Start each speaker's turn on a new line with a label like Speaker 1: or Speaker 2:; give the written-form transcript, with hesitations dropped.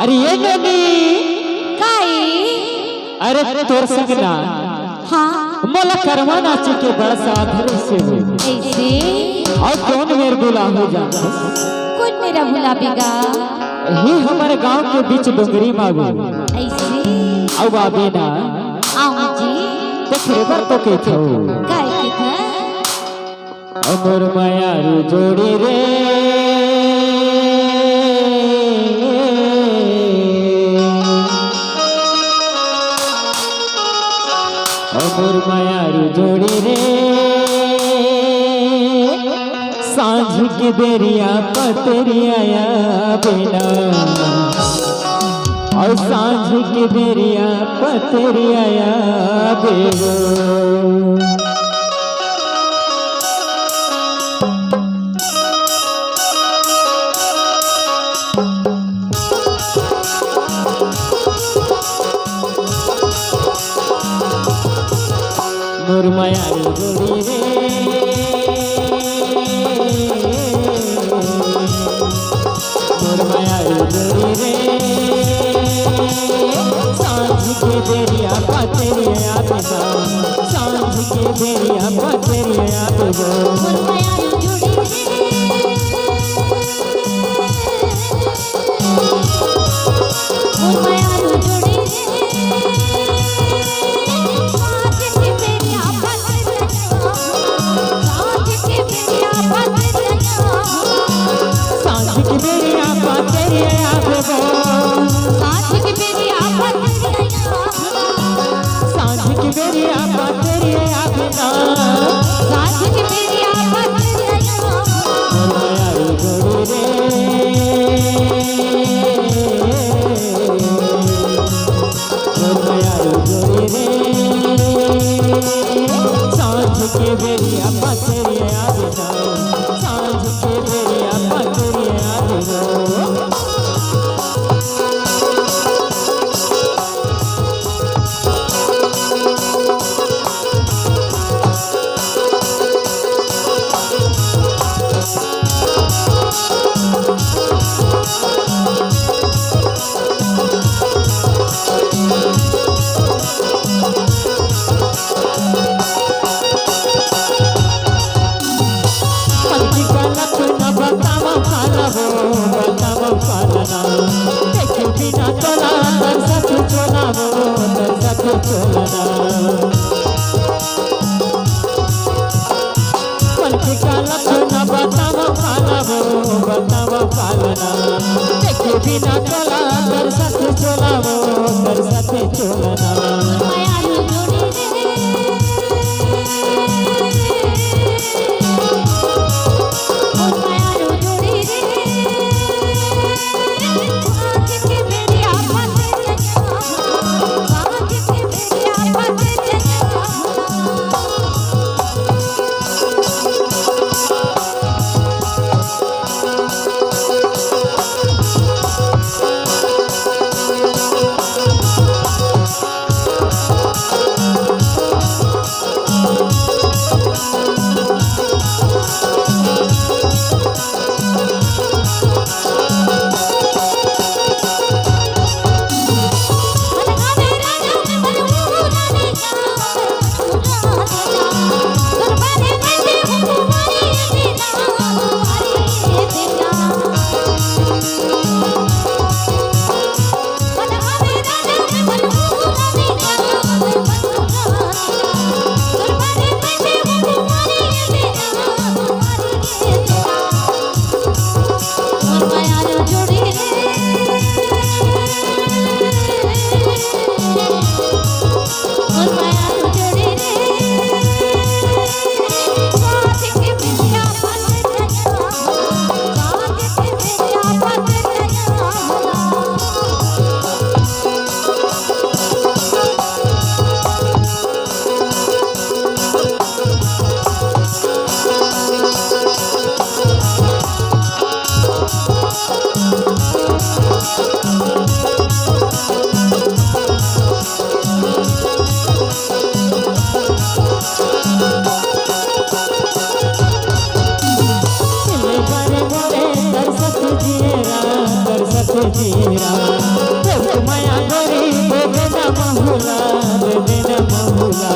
Speaker 1: अरे ये ननी
Speaker 2: काई
Speaker 1: अरे तोर संगना
Speaker 2: हाँ
Speaker 1: मोला करवा नाचे के बड़ा साधर से हो
Speaker 2: ऐसे
Speaker 1: और कौन मेरे बुला हो जाता
Speaker 2: कौन मेरा भुला बेगा
Speaker 1: ही हमारे गांव के बीच डोंगरी मागो
Speaker 2: ऐसे
Speaker 1: अब आबे ना
Speaker 2: आओ जी
Speaker 1: तो खेबर तो के थो
Speaker 2: काय के था
Speaker 1: अमर माया रू जोड़ी रे अमर माया रू जोड़ी रे सांझ के बेरिया पतरिया बिना और सांझ के बेरिया पतरिया बेगो मोर माया जोड़ी रे मोर माया जोड़ी रे सांझ के बेरिया पतरिया बिना सांझ के बेरिया पतरिया बेगो
Speaker 2: मोर माया जोड़ी मोर माया जोड़ी
Speaker 1: सांझ के बेरिया पतरिया बेगो
Speaker 2: सांझ के बेरिया
Speaker 1: सांझ के बेरिया पतरिया बिना
Speaker 2: सांझ के बेरिया
Speaker 1: मोर माया जोड़ी रे मोर माया जोड़ी रे सांझ के बेरिया पतरिया बिना सांझ के बेरिया पतरिया बिना बिना चला कर साथ चलावो कर साथ चलना
Speaker 2: माया जोड़ी मोर माया जोड़ी सांझ के बेरिया पतरिया सांझ के बेरिया पतरिया
Speaker 1: जीरा माया गोरी दे देना महुला, दे देना महुला।